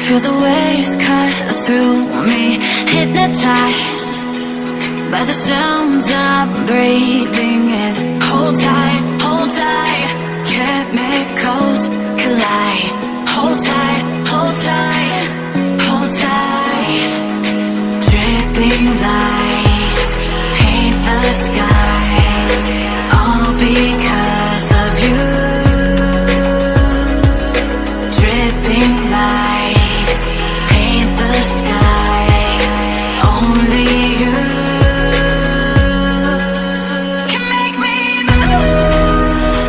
Feel the waves cut through me, hypnotized by the sounds I'm breathing in. Hold tight, chemicals collide. Hold tight, hold tight, hold tight. Dripping lights paint the skies, all because of you. Dripping lights paint the skies, only you can make me move.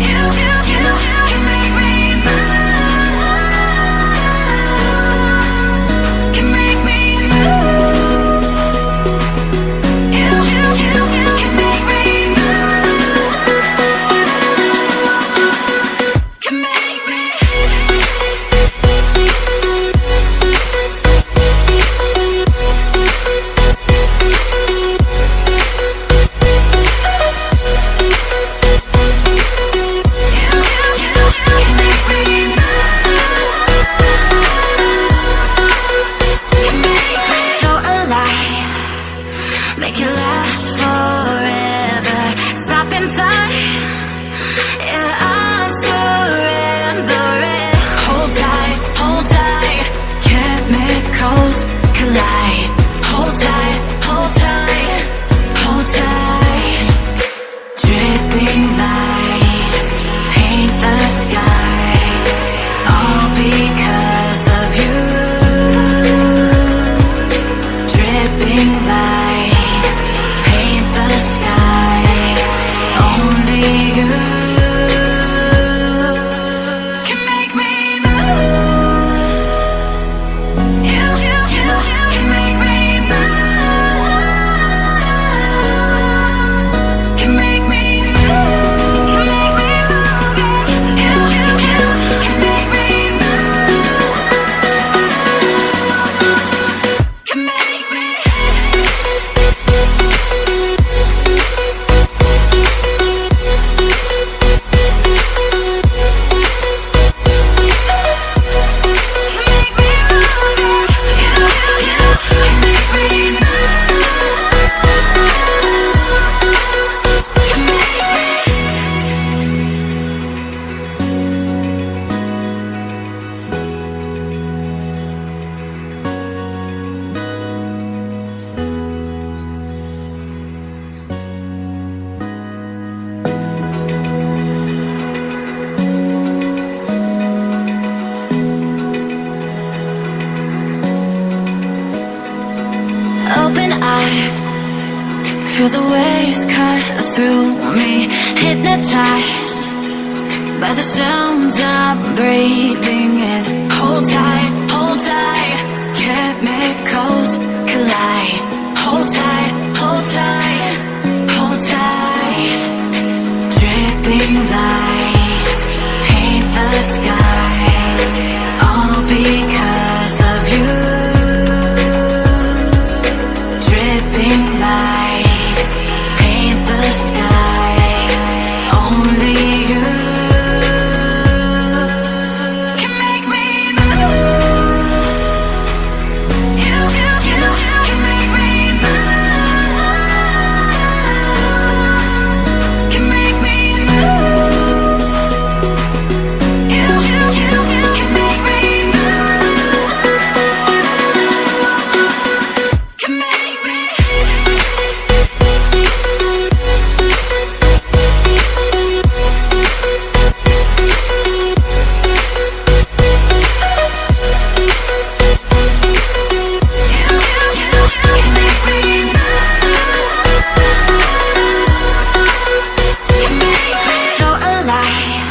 You can make me move. Can make me move. You can make me move. Can make me. So alive, make it last forever. Stop in time, yeah, I'm surrendering. Hold tight, chemicals collide. Hold tight, hold tight, hold tight. Dripping lights paint the skies, all because of you. Dripping lights paint the skies, only you can make me move. You can make me move. Can make me move. Can make me move. You can make me move. Can make me. Open eye, feel the waves cut through me, hypnotized by the sounds I'm breathing in. Hold tight, chemicals collide. Hold tight, hold tight. Dripping lights paint the skies, all because of you. Dripping lights paint the skies, only you can make me move. You can make me move. Can make me move. You can make me move. Can make me. So alive,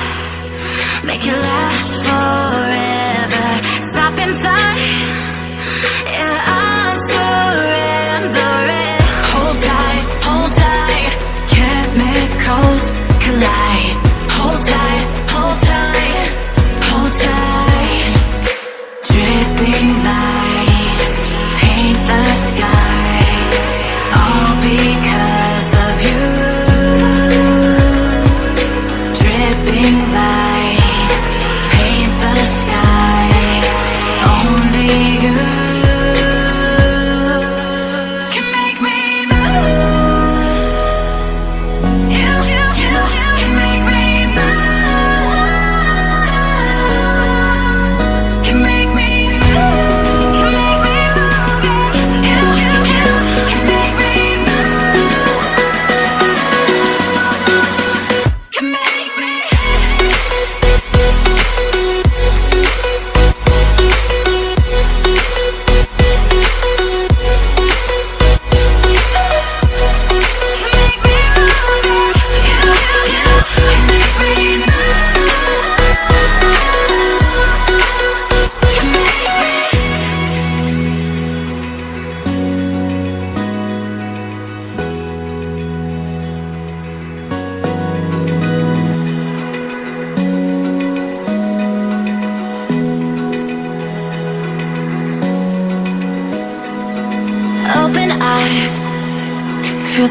make it last forever. Stop in time, yeah, I'm surrendering. Hold tight, chemicals collide. Hold tight, hold tight. Dripping lights paint the skies, all because of you. Dripping lights paint the skies,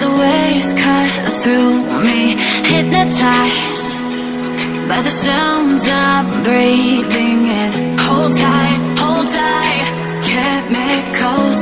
the waves cut through me, hypnotized by the sounds I'm breathing in. Hold tight, chemicals